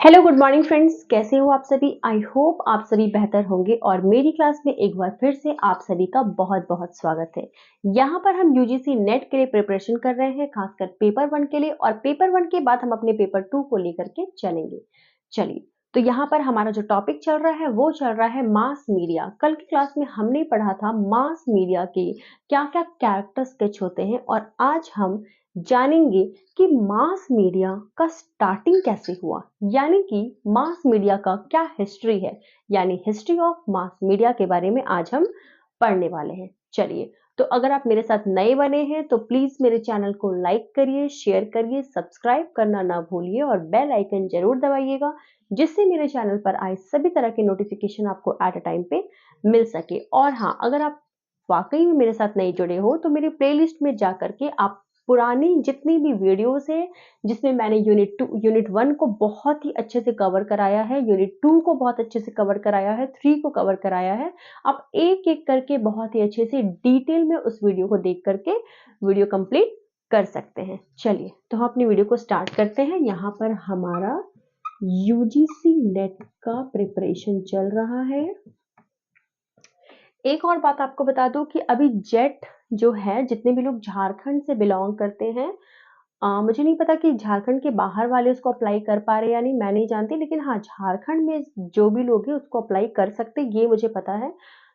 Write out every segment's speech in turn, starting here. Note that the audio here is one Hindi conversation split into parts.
हेलो गुड मॉर्निंग फ्रेंड्स, कैसे हो आप सभी। आई होप आप सभी बेहतर होंगे और मेरी क्लास में एक बार फिर से आप सभी का बहुत बहुत स्वागत है। यहाँ पर हम यूजीसी नेट के लिए प्रिपरेशन कर रहे हैं, खासकर पेपर 1 के लिए, और पेपर 1 के बाद हम अपने पेपर 2 को लेकर के चलेंगे। चलिए, तो यहाँ पर हमारा जो टॉपिक चल रहा है वो चल रहा है मास मीडिया। कल की क्लास में हमने पढ़ा था मास मीडिया के क्या क्या कैरेक्टर स्केच होते हैं, और आज हम जानेंगे कि मास मीडिया का स्टार्टिंग कैसे हुआ, यानी कि मास मीडिया का क्या हिस्ट्री है, यानी हिस्ट्री ऑफ मास मीडिया के बारे में आज हम पढ़ने वाले हैं। चलिए, तो अगर आप मेरे साथ नए बने हैं तो प्लीज मेरे चैनल को लाइक करिए, शेयर करिए, सब्सक्राइब करना ना भूलिए और बेल आइकन जरूर दबाइएगा, जिससे मेरे चैनल पर आए सभी तरह के नोटिफिकेशन आपको एट अ टाइम पे मिल सके। और हाँ, अगर आप वाकई में मेरे साथ नहीं जुड़े हो तो मेरी प्लेलिस्ट में जा करके आप पुरानी जितनी भी वीडियोस है, जिसमें मैंने यूनिट 1 को बहुत ही अच्छे से कवर कराया है, यूनिट 2 को बहुत अच्छे से कवर कराया है, 3 को कवर कराया है। आप एक एक करके बहुत ही अच्छे से डिटेल में उस वीडियो को देख करके वीडियो कंप्लीट कर सकते हैं। चलिए, तो हम अपनी वीडियो को स्टार्ट करते हैं। यहाँ पर हमारा यूजीसी नेट का प्रिपरेशन चल रहा है। एक और बात आपको बता दूं कि अभी जेट जो है, जितने भी लोग झारखंड से बिलोंग करते हैं, मुझे नहीं पता कि झारखंड के बाहर वाले उसको अप्लाई कर पा रहे हैं या नहीं, मैं नहीं जानती, लेकिन हाँ, झारखंड में जो भी लोग हैं उसको अप्लाई कर सकते हैं, ये मुझे पता है।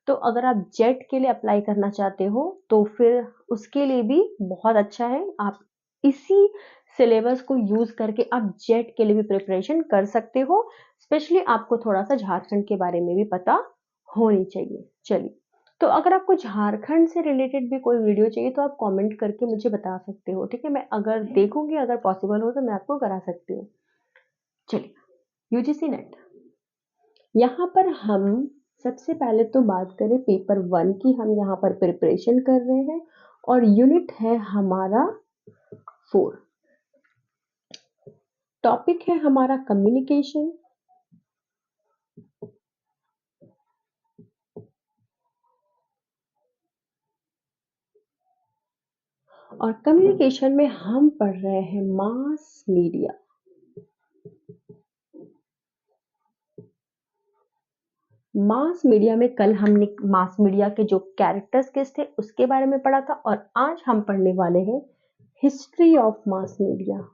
तो अगर आप जेट के लिए अप्लाई करना चाहते हो तो फिर उसके लिए भी बहुत अच्छा है। आप इसी सिलेबस को यूज करके आप जेट के लिए भी प्रिपरेशन कर सकते हो। स्पेशली आपको थोड़ा सा झारखंड के बारे में भी पता होनी चाहिए। चलिए, तो अगर आपको झारखंड से रिलेटेड भी कोई वीडियो चाहिए तो आप कमेंट करके मुझे बता सकते हो, ठीक है। मैं अगर देखूंगी, अगर पॉसिबल हो तो मैं आपको करा सकती हूँ। चलिए, यूजीसी नेट, यहाँ पर हम सबसे पहले तो बात करें पेपर 1 की। हम यहाँ पर प्रिपरेशन कर रहे हैं और यूनिट है हमारा 4। टॉपिक है हमारा कम्युनिकेशन। और कम्युनिकेशन में हम पढ़ रहे हैं मास मीडिया। मास मीडिया में कल हमने मास मीडिया के जो कैरेक्टर्स किस थे उसके बारे में पढ़ा था, और आज हम पढ़ने वाले हैं history of mass media.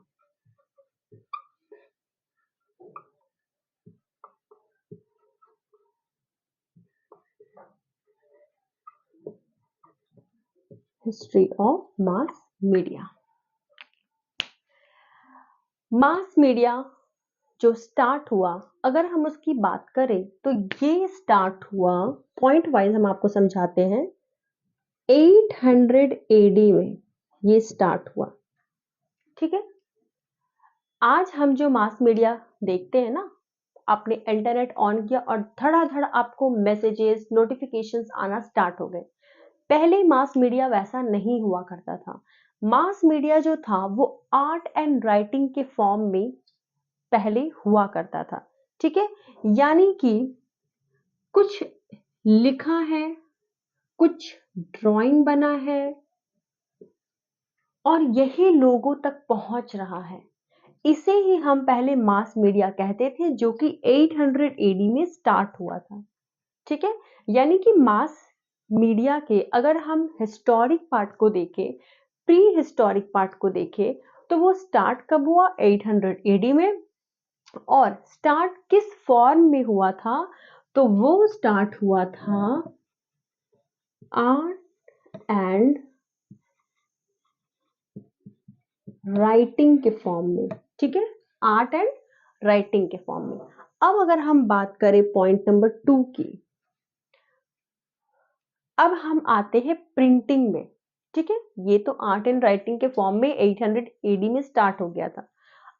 History of mass media. Mass media जो स्टार्ट हुआ, अगर हम उसकी बात करें तो ये स्टार्ट हुआ, पॉइंट वाइज हम आपको समझाते हैं, 800 एडी में ये स्टार्ट हुआ। ठीक है, आज हम जो मास मीडिया देखते हैं ना, आपने इंटरनेट ऑन किया और धड़ाधड़ आपको मैसेजेस, नोटिफिकेशंस आना स्टार्ट हो गए। पहले मास मीडिया वैसा नहीं हुआ करता था। मास मीडिया जो था वो आर्ट एंड राइटिंग के फॉर्म में पहले हुआ करता था। ठीक है, यानी कि कुछ लिखा है, कुछ ड्राइंग बना है और यही लोगों तक पहुंच रहा है। इसे ही हम पहले मास मीडिया कहते थे, जो कि 800 एडी में स्टार्ट हुआ था। ठीक है, यानी कि मास मीडिया के अगर हम हिस्टोरिक पार्ट को देखें, प्री हिस्टोरिक पार्ट को देखें, तो वो स्टार्ट कब हुआ? 800 एडी में। और स्टार्ट किस फॉर्म में हुआ था? तो वो स्टार्ट हुआ था आर्ट एंड राइटिंग के फॉर्म में। ठीक है, आर्ट एंड राइटिंग के फॉर्म में। अब अगर हम बात करें पॉइंट नंबर 2 की, अब हम आते हैं प्रिंटिंग में। ठीक है, ये तो आर्ट एंड राइटिंग के फॉर्म में 800 एडी में स्टार्ट हो गया था।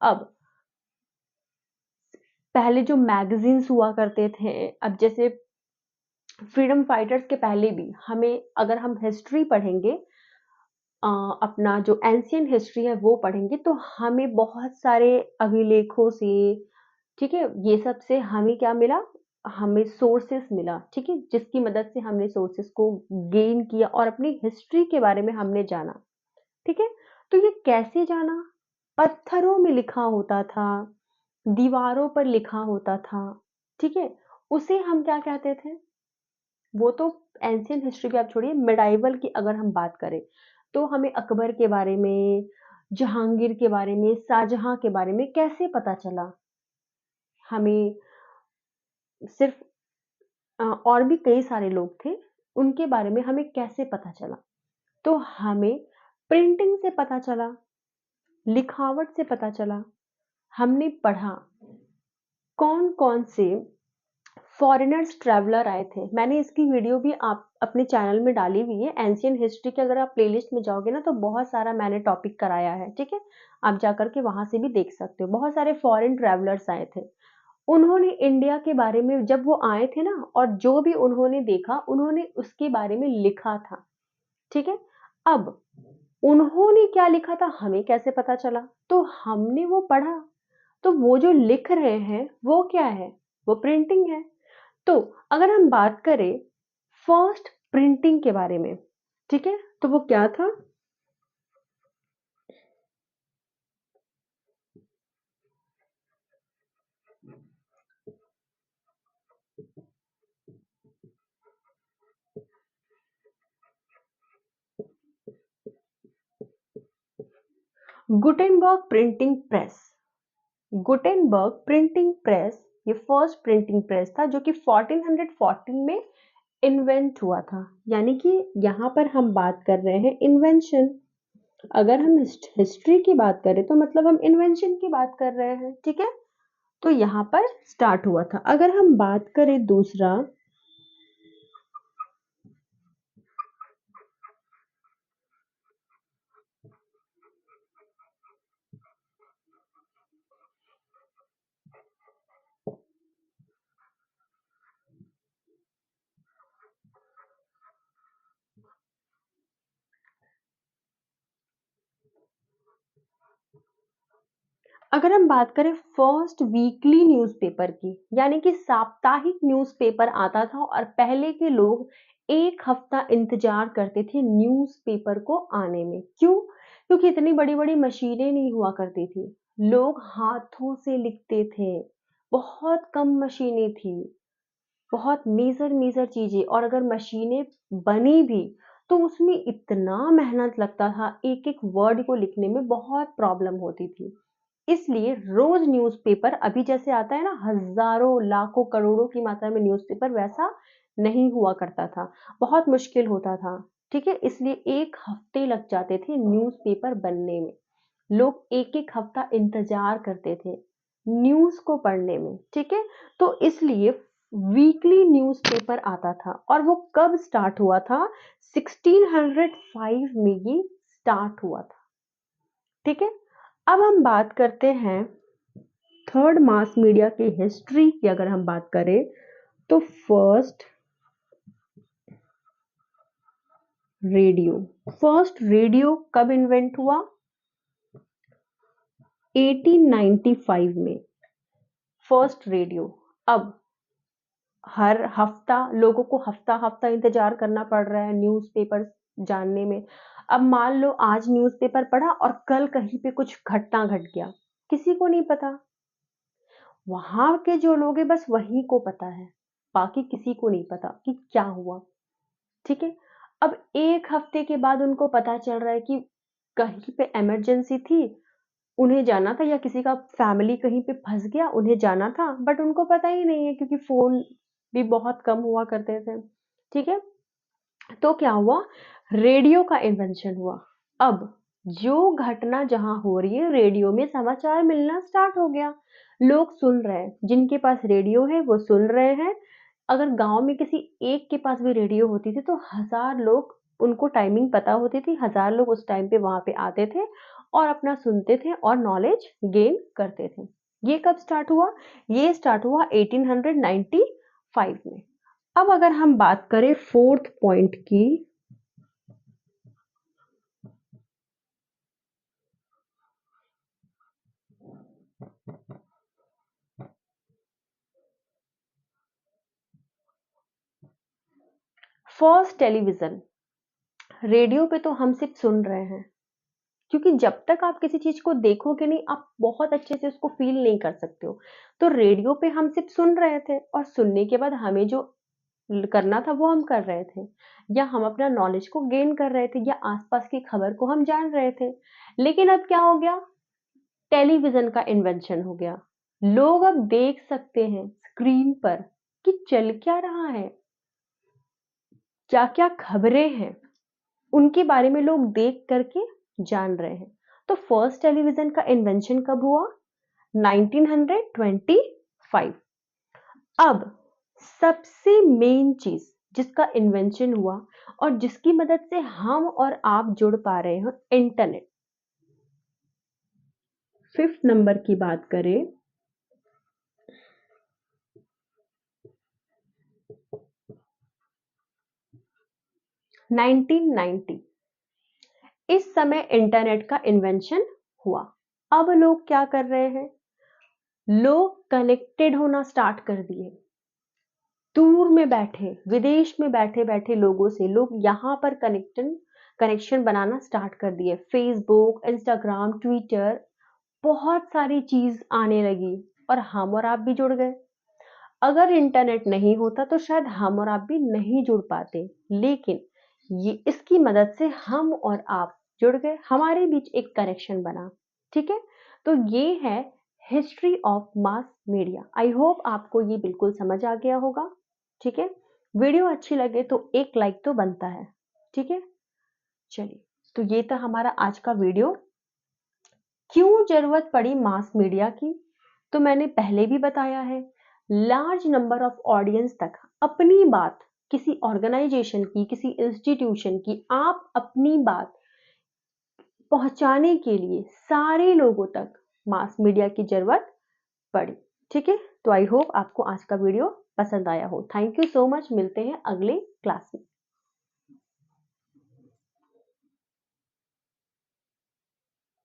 अब पहले जो मैगजीन्स हुआ करते थे, अब जैसे फ्रीडम फाइटर्स के पहले भी हमें, अगर हम हिस्ट्री पढ़ेंगे, अपना जो एंशियंट हिस्ट्री है वो पढ़ेंगे, तो हमें बहुत सारे अभिलेखों से, ठीक है, ये सब से हमें क्या मिला? हमें सोर्सेस मिला। ठीक है, जिसकी मदद से हमने सोर्सेस को गेन किया और अपनी हिस्ट्री के बारे में हमने जाना। ठीक है, तो ये कैसे जाना? पत्थरों में लिखा होता था, दीवारों पर लिखा होता था, ठीक है, उसे हम क्या कहते थे? वो तो एंशियंट हिस्ट्री की आप छोड़िए, मिडाइवल की अगर हम बात करें तो हमें अकबर के बारे में, जहांगीर के बारे में, शाहजहां के बारे में कैसे पता चला? हमें सिर्फ और भी कई सारे लोग थे, उनके बारे में हमें कैसे पता चला? तो हमें प्रिंटिंग से पता चला, लिखावट से पता चला, हमने पढ़ा कौन कौन से फॉरेनर्स ट्रैवलर आए थे। मैंने इसकी वीडियो भी आप अपने चैनल में डाली हुई है, एंशियंट हिस्ट्री के अगर आप प्लेलिस्ट में जाओगे ना तो बहुत सारा मैंने टॉपिक कराया है, ठीक है, आप जाकर के वहां से भी देख सकते हो। बहुत सारे फॉरेन ट्रैवलर्स आए थे, उन्होंने इंडिया के बारे में जब वो आए थे ना, और जो भी उन्होंने देखा उन्होंने उसके बारे में लिखा था, ठीक है। अब उन्होंने क्या लिखा था हमें कैसे पता चला? तो हमने वो पढ़ा, तो वो जो लिख रहे हैं वो क्या है? वो प्रिंटिंग है। तो अगर हम बात करें फर्स्ट प्रिंटिंग के बारे में, ठीक है, तो वो क्या था? Gutenberg printing press. Gutenberg printing press ये फर्स्ट प्रिंटिंग प्रेस था जो कि 1414 में इन्वेंट हुआ था। यानी कि यहाँ पर हम बात कर रहे हैं इन्वेंशन। अगर हम हिस्ट्री की बात करें तो मतलब हम इन्वेंशन की बात कर रहे हैं, ठीक है। तो यहाँ पर स्टार्ट हुआ था। अगर हम बात करें दूसरा, अगर हम बात करें फर्स्ट वीकली न्यूज़पेपर की, यानी कि साप्ताहिक न्यूज़पेपर आता था और पहले के लोग एक हफ्ता इंतजार करते थे न्यूज़पेपर को आने में। क्यों? क्योंकि इतनी बड़ी बड़ी मशीनें नहीं हुआ करती थी, लोग हाथों से लिखते थे, बहुत कम मशीनें थी, बहुत मेजर मेजर चीजें, और अगर मशीनें बनी भी तो उसमें इतना मेहनत लगता था, एक एक वर्ड को लिखने में बहुत प्रॉब्लम होती थी। इसलिए रोज न्यूज़पेपर अभी जैसे आता है ना, हजारों लाखों करोड़ों की मात्रा में न्यूज़पेपर, वैसा नहीं हुआ करता था, बहुत मुश्किल होता था, ठीक है। इसलिए एक हफ्ते लग जाते थे न्यूज़पेपर बनने में, लोग एक एक हफ्ता इंतजार करते थे न्यूज को पढ़ने में, ठीक है। तो इसलिए वीकली न्यूज़पेपर आता था, और वो कब स्टार्ट हुआ था? 1605 में ये स्टार्ट हुआ था, ठीक है। अब हम बात करते हैं थर्ड मास मीडिया की हिस्ट्री की। अगर हम बात करें तो फर्स्ट रेडियो। फर्स्ट रेडियो कब इन्वेंट हुआ? 1895 में फर्स्ट रेडियो। अब हर हफ्ता लोगों को हफ्ता हफ्ता इंतजार करना पड़ रहा है न्यूज़पेपर जानने में। अब मान लो आज न्यूज़पेपर पढ़ा और कल कहीं पे कुछ घटना घट गया, किसी को नहीं पता, वहां के जो लोग हैं बस वही को पता है, बाकी किसी को नहीं पता कि क्या हुआ, ठीक है। अब एक हफ्ते के बाद उनको पता चल रहा है कि कहीं पे इमरजेंसी थी, उन्हें जाना था, या किसी का फैमिली कहीं पे फंस गया, उन्हें जाना था, बट उनको पता ही नहीं है क्योंकि फोन भी बहुत कम हुआ करते थे, ठीक है। तो क्या हुआ? रेडियो का इन्वेंशन हुआ। अब जो घटना जहां हो रही है रेडियो में समाचार मिलना स्टार्ट हो गया, लोग सुन रहे हैं, जिनके पास रेडियो है वो सुन रहे हैं। अगर गांव में किसी एक के पास भी रेडियो होती थी तो हजार लोग, उनको टाइमिंग पता होती थी, हजार लोग उस टाइम पे वहां पे आते थे और अपना सुनते थे और नॉलेज गेन करते थे। ये कब स्टार्ट हुआ? ये स्टार्ट हुआ 1895 में। अब अगर हम बात करें फोर्थ पॉइंट की, फर्स्ट टेलीविजन। रेडियो पे तो हम सिर्फ सुन रहे हैं, क्योंकि जब तक आप किसी चीज को देखोगे नहीं, आप बहुत अच्छे से उसको फील नहीं कर सकते हो। तो रेडियो पे हम सिर्फ सुन रहे थे, और सुनने के बाद हमें जो करना था वो हम कर रहे थे, या हम अपना नॉलेज को गेन कर रहे थे, या आसपास की खबर को हम जान रहे थे। लेकिन अब क्या हो गया? टेलीविजन का इन्वेंशन हो गया। लोग अब देख सकते हैं स्क्रीन पर कि चल क्या रहा है, क्या क्या खबरें हैं, उनके बारे में लोग देख करके जान रहे हैं। तो फर्स्ट टेलीविजन का इन्वेंशन कब हुआ? 1925। अब सबसे मेन चीज जिसका इन्वेंशन हुआ और जिसकी मदद से हम और आप जुड़ पा रहे हैं, इंटरनेट। फिफ्थ नंबर की बात करें, 1990, इस समय इंटरनेट का इन्वेंशन हुआ। अब लोग क्या कर रहे हैं? लोग कनेक्टेड होना स्टार्ट कर दिए। दूर में बैठे, विदेश में बैठे बैठे लोगों से लोग यहाँ पर कनेक्शन बनाना स्टार्ट कर दिए। फेसबुक, इंस्टाग्राम, ट्विटर, बहुत सारी चीज आने लगी, और हम और आप भी जुड़ गए। अगर इंटरनेट नहीं होता तो शायद हम और आप भी नहीं जुड़ पाते, लेकिन ये इसकी मदद से हम और आप जुड़ गए, हमारे बीच एक कनेक्शन बना। ठीक है, तो ये है history of mass media. I hope आपको ये बिल्कुल समझ आ गया होगा। ठीक है, वीडियो अच्छी लगे तो एक लाइक तो बनता है। ठीक है, चलिए, तो ये था हमारा आज का वीडियो। क्यों जरूरत पड़ी मास मीडिया की? तो मैंने पहले भी बताया है, लार्ज नंबर ऑफ ऑडियंस तक अपनी बात, किसी ऑर्गेनाइजेशन की, किसी इंस्टीट्यूशन की, आप अपनी बात पहुंचाने के लिए सारे लोगों तक मास मीडिया की जरूरत पड़ी। ठीक है, तो आई होप आपको आज का वीडियो पसंद आया हो। थैंक यू सो मच, मिलते हैं अगले क्लास में।